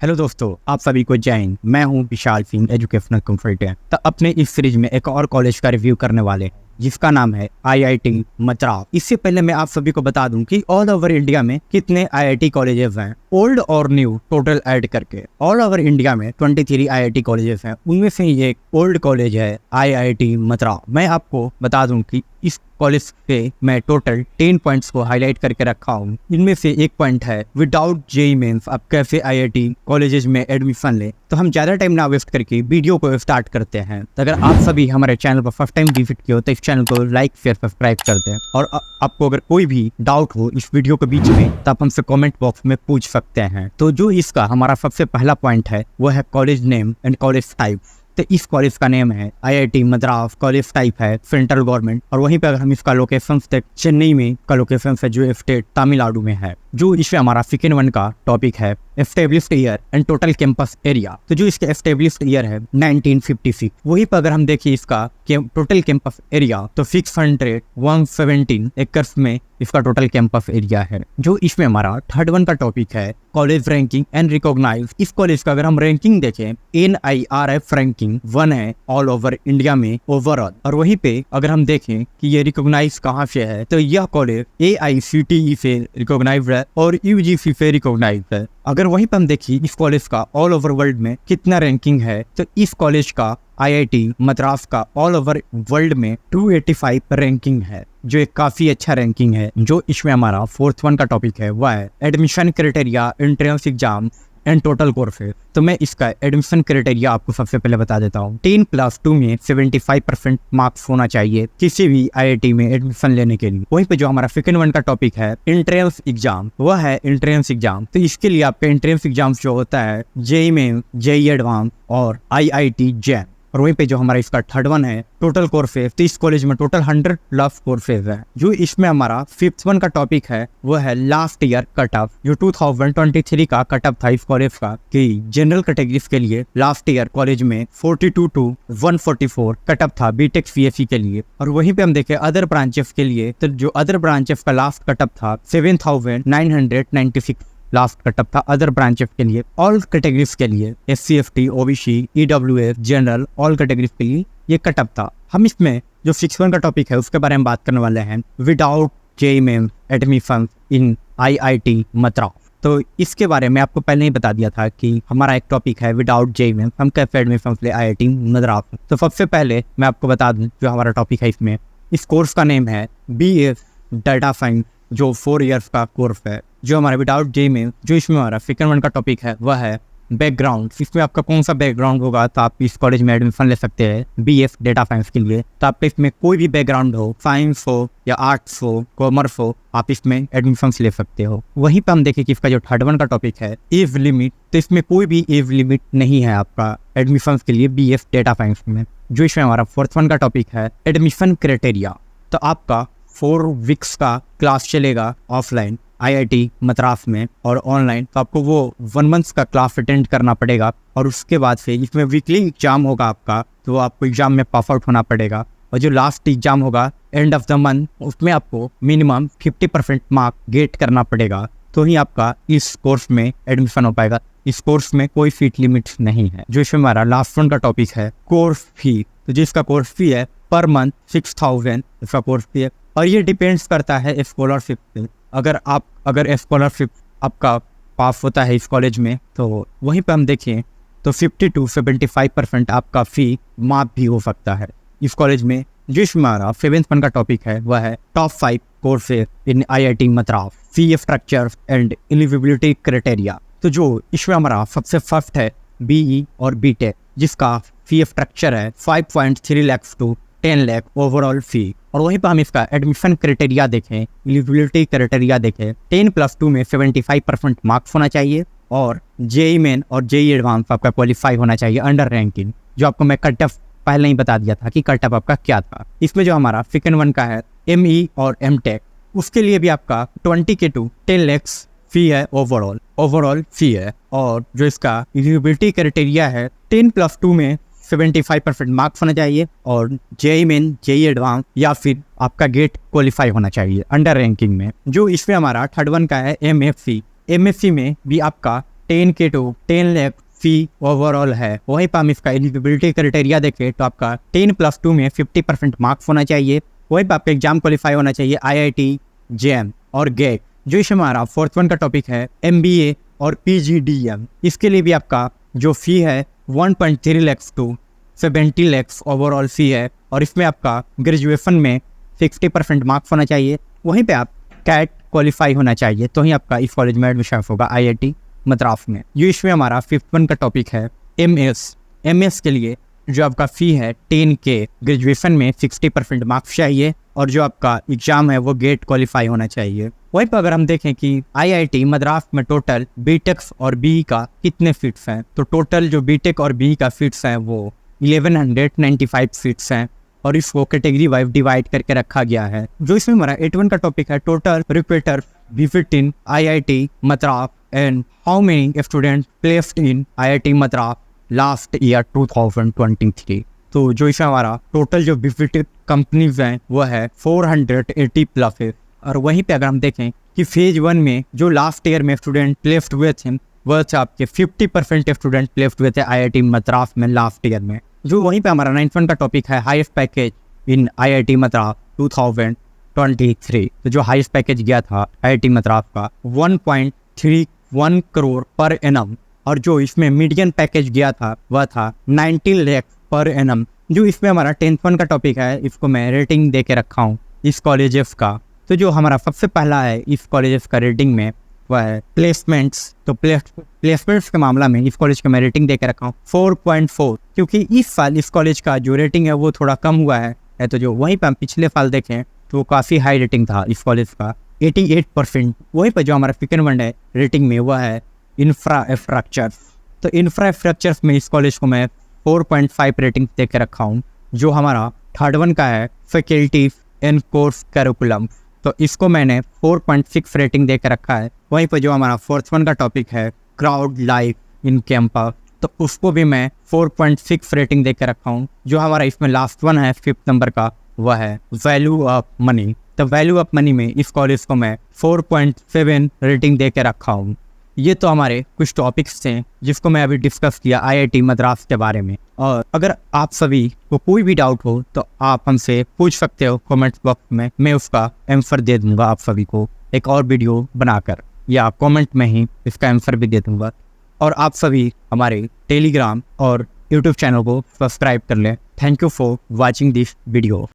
Hello दोस्तों, आप सभी को जय हिंद। मैं हूं विशाल सिंह, एजुकेशनल कंसल्टेंट। तो अपने इस सीरीज में एक और कॉलेज का रिव्यू करने वाले हैं जिसका नाम है आईआईटी मद्रास। इससे पहले मैं आप सभी को बता दूं कि ऑल ओवर इंडिया में कितने आईआईटी कॉलेजेस हैं, ओल्ड और न्यू टोटल ऐड करके। ऑल ओवर इंडिया में 23 आईआईटी कॉलेजेस हैं, उनमें से ही एक ओल्ड कॉलेज है आईआईटी मद्रास। मैं आपको बता दूं कि इस कॉलेज पे मैं टोटल 10 पॉइंट्स को हाईलाइट करके रखा हूँ। इनमें से एक पॉइंट है विदाउट जेईई मेंस आप कैसे आईआईटी कॉलेजेस में एडमिशन ले। तो हम ज्यादा टाइम ना वेस्ट करके वीडियो को स्टार्ट करते हैं। तो अगर आप सभी हमारे चैनल पर फर्स्ट टाइम विजिट किए हो तो इस चैनल को लाइक शेयर सब्सक्राइब कर दें। और आपको अगर कोई भी डाउट हो इस वीडियो के बीच में तो आप हमसे कमेंट बॉक्स में पूछ सकते हैं। तो जो इसका हमारा सबसे पहला पॉइंट है वो है college name and college type. तो इस कॉलेज का नेम है आईआईटी मद्रास, कॉलेज टाइप है सेंट्रल गवर्नमेंट। और वहीं पे अगर हम इसका लोकेशन चेन्नई में का लोकेशन है जो स्टेट तमिलनाडु में है। जो इसमें हमारा सेकेंड वन का टॉपिक है established year and total campus area. तो जो इसका एस्टेब्लिश्ड ईयर है 1956। वहीं पर अगर हम देखिए इसका टोटल कैंपस एरिया तो 617 एकर्स में इसका टोटल कैंपस एरिया है। जो इसमें हमारा थर्ड वन का टॉपिक है कॉलेज रैंकिंग एंड रिकॉग्नाइज। इस कॉलेज का अगर हम रैंकिंग देखें NIRF रैंकिंग 1 है ऑल ओवर इंडिया में ओवरऑल। और वहीं पे अगर हम देखें कि ये रिकॉग्नाइज कहाँ से है तो यह कॉलेज AICTE से रिकॉग्नाइज है और UGC से रिकॉग्नाइज है। अगर वहीं पर हम देखिए इस कॉलेज का ऑल ओवर वर्ल्ड में कितना रैंकिंग है तो इस कॉलेज का आईआईटी मद्रास का ऑल ओवर वर्ल्ड में 285 रैंकिंग है, जो एक काफी अच्छा रैंकिंग है। जो इसमें हमारा फोर्थ वन का टॉपिक है वह है admission criteria, entrance exam and total courses. तो मैं इसका एडमिशन क्राइटेरिया आपको सबसे पहले बता देता हूँ। 10+2 में 75% मार्क्स होना चाहिए किसी भी आईआईटी में एडमिशन लेने के लिए। वहीं पे जो हमारा सेकंड वन का टॉपिक है एंट्रेंस एग्जाम, वह है एंट्रेंस एग्जाम। तो इसके लिए आपका एंट्रेंस एग्जाम जो होता है जेईई मेंस, जेईई एडवांस और IIT जैम। और वहीं पे जो हमारा इसका थर्ड वन है टोटल कोर्सेज। तो इस कॉलेज में टोटल 100+ कोर्सेज है। जो इसमें हमारा फिफ्थ वन का टॉपिक है वो है लास्ट ईयर कट ऑफ। जो 2023 का कट ऑफ था इस कॉलेज का कि जनरल कैटेगरीज के लिए लास्ट ईयर कॉलेज में 42 to 144 कट ऑफ था बीटेक CSE के लिए। और वहीं पे हम देखें अदर ब्रांचेस के लिए तो जो अदर ब्रांचेस का लास्ट कट ऑफ था 7996 लास्ट कटअप था अदर ब्रांचेस के लिए। ऑल कैटेगरीज के लिए SC ST OBC EWS general all categories के लिए ये कटअप था। हम इसमें जो 6 का टॉपिक है उसके बारे में बात करने वाले हैं without JEE mains admission in IIT Madras. तो इसके बारे में आपको पहले ही बता दिया था कि हमारा एक टॉपिक है विदाउट जेईई मेंस हम कैसे एडमिशन ले IIT मद्रास। तो सबसे पहले मैं आपको बता दूं जो हमारा टॉपिक है इसमें इस कोर्स का नेम है BS डाटा साइंस, जो 4 इयर्स का कोर्स है। जो हमारा विदाउट जेईई में जो इसमें हमारा सेकंड वन का टॉपिक है वह है बैकग्राउंड। इसमें आपका कौन सा बैकग्राउंड होगा तो आप इस कॉलेज में एडमिशन ले सकते हैं BS डेटा साइंस के लिए। तो आपका इसमें कोई भी बैकग्राउंड हो, साइंस हो या आर्ट्स हो, कॉमर्स हो, आप इसमें एडमिशन ले सकते हो। वहीं पर हम देखें कि इसका जो थर्ड वन का टॉपिक है एज लिमिट। तो इसमें कोई भी एज लिमिट नहीं है आपका एडमिशन के लिए BS डेटा साइंस में। जो इसमें हमारा फोर्थ वन का टॉपिक है एडमिशन क्राइटेरिया। तो आपका 4 वीक्स का क्लास चलेगा ऑफलाइन IIT मद्रास में और ऑनलाइन। तो आपको वो 1 मंथ का क्लास अटेंड करना पड़ेगा। और उसके बाद से इसमें वीकली एग्जाम होगा आपका, तो आपको एग्जाम में पास आउट होना पड़ेगा। और जो लास्ट एग्जाम होगा एंड ऑफ द मंथ उसमें आपको मिनिमम 50% मार्क गेट करना पड़ेगा, तो ही आपका इस कोर्स में एडमिशन हो पाएगा। इस कोर्स में कोई सीट लिमिट नहीं है। जो इसमें हमारा लास्ट वन का टॉपिक है कोर्स फी। तो जिसका कोर्स फी है पर मंथ 6000 इसका कोर्स फी है। और ये डिपेंड्स करता है स्कॉलरशिप पे। अगर स्कॉलरशिप आपका पास होता है इस कॉलेज में तो वहीं पे हम देखें तो 50 to 75% आपका फी माफ भी हो सकता है इस कॉलेज में। जिसमें हमारा 7th वन का टॉपिक है वह है top 5 courses in IIT Madras, fee structure and eligibility criteria. तो जो इसमें हमारा सबसे फर्स्ट है BE और BTech, जिसका फी स्ट्रक्चर है 5.3 लाख to 10 लाख ओवरऑल फी। और वहीं पर हम इसका एडमिशन क्राइटेरिया देखें, एलिजिबिलिटी क्राइटेरिया देखें, 10+2 में 75% मार्क्स होना चाहिए और जेईई मेन और जेईई एडवांस आपका क्वालिफाई होना चाहिए अंडर रैंकिंग। जो आपको मैं कट ऑफ पहले ही बता दिया था कि कट ऑफ आपका क्या था। इसमें जो हमारा सेकंड वन का है ME और MTech, उसके लिए भी आपका 20K to 10 लाख फी है ओवरऑल फी है। और जो इसका एलिजिबिलिटी क्राइटेरिया है 10+2 में 75% मार्क्स होना चाहिए और जेईई मेन, जेईई एडवांस या फिर आपका गेट क्वालिफाई होना चाहिए अंडर रैंकिंग में। जो इसमें हमारा थर्ड वन का है MFC। MFC में भी आपका 10K to 10 lakh fee overall है। वहीं पर हम इसका एलिजिबिलिटी क्राइटेरिया देखें तो आपका 10+2 में 50% मार्क्स होना चाहिए। वहीं पर आपका एग्जाम क्वालिफाई होना चाहिए IIT, JAM और गेट। जो इसमें हमारा 4th वन का टॉपिक है MBA और PGDM। इसके लिए भी आपका जो फ़ी है 1.3 लाख टू 70 लाख ओवरऑल फ़ी है, और इसमें आपका ग्रेजुएशन में 60% मार्क्स होना चाहिए। वहीं पे आप कैट क्वालिफाई होना चाहिए, तो ही आपका इस कॉलेज में एडमिशन होगा IIT मद्रास में। जो इसमें हमारा 5th वन का टॉपिक है MS के लिए जो आपका फ़ी है 10K, ग्रेजुएशन में 60% मार्क्स चाहिए, और जो आपका एग्जाम है वो गेट क्वालिफाई होना चाहिए। वहीं पर अगर हम देखें कि IIT मद्रास में टोटल बीटेक और BE का कितने सीट्स हैं, तो टोटल जो बीटेक और BE का सीट्स हैं वो 1195 सीट्स हैं, और इसको कैटेगरी वाइज डिवाइड करके रखा गया है। जो इसमें हमारा 8 वन का टॉपिक है total repeater visit in IIT Madras and how many students placed in IIT Madras last year 2023। तो जो इसमें हमारा टोटल जो विजिटेड कंपनीज हैं वो है 480 प्लस है। और वहीं पे अगर हम देखें कि फेज 1 में जो लास्ट ईयर में स्टूडेंट प्लेस्ड हुए थे वह थे आपके 50% स्टूडेंट प्लेस्ड हुए थे IIT मद्रास में लास्ट ईयर में। जो वहीं पे हमारा 9th वन का टॉपिक है हाईएस्ट पैकेज इन IIT मद्रास 2023। तो जो हाईएस्ट पैकेज गया था IIT मद्रास का 1.31 करोड़ पर एनम, और जो इसमें मीडियन पैकेज गया था वह था 90 लाख पर एनम। जो इसमें हमारा 10th वन का टॉपिक है, इसको मैं रेटिंग दे के रखा हूँ इस कॉलेजेस का। तो जो हमारा सबसे पहला है इस कॉलेजेस का रेटिंग में वह है प्लेसमेंट्स। तो प्लेसमेंट्स के मामला में इस कॉलेज का मैं रेटिंग दे के रखा हूँ 4.4, क्योंकि इस साल इस कॉलेज का जो रेटिंग है वो थोड़ा कम हुआ है। तो जो वहीं पर हम पिछले साल देखें तो वो काफ़ी हाई रेटिंग था इस कॉलेज का 88%। वहीं पर जो हमारा सेकंड वन है रेटिंग में वह है इंफ्रास्ट्रक्चर्स। तो इंफ्रास्ट्रक्चर्स में इस कॉलेज को मैं 4.5 रेटिंग दे के रखा हूँ। जो हमारा थर्ड वन का है फैकल्टीज एंड कोर्स करिकुलम, तो इसको मैंने 4.6 रेटिंग दे के रखा है। वहीं पर जो हमारा 4th वन का टॉपिक है क्राउड लाइफ इन कैंपस, तो उसको भी मैं 4.6 रेटिंग दे के रखा हूँ। जो हमारा इसमें लास्ट वन है 5th नंबर का वह है वैल्यू ऑफ मनी। तो वैल्यू ऑफ मनी में इस कॉलेज को मैं 4.7 रेटिंग दे के रखा हूँ। ये तो हमारे कुछ टॉपिक्स थे जिसको मैं अभी डिस्कस किया IIT मद्रास के बारे में। और अगर आप सभी को कोई भी डाउट हो तो आप हमसे पूछ सकते हो कमेंट बॉक्स में, मैं उसका आंसर दे दूंगा आप सभी को एक और वीडियो बनाकर, या कमेंट में ही इसका आंसर भी दे दूंगा। और आप सभी हमारे टेलीग्राम और यूट्यूब चैनल को सब्सक्राइब कर लें। Thank you for watching this video.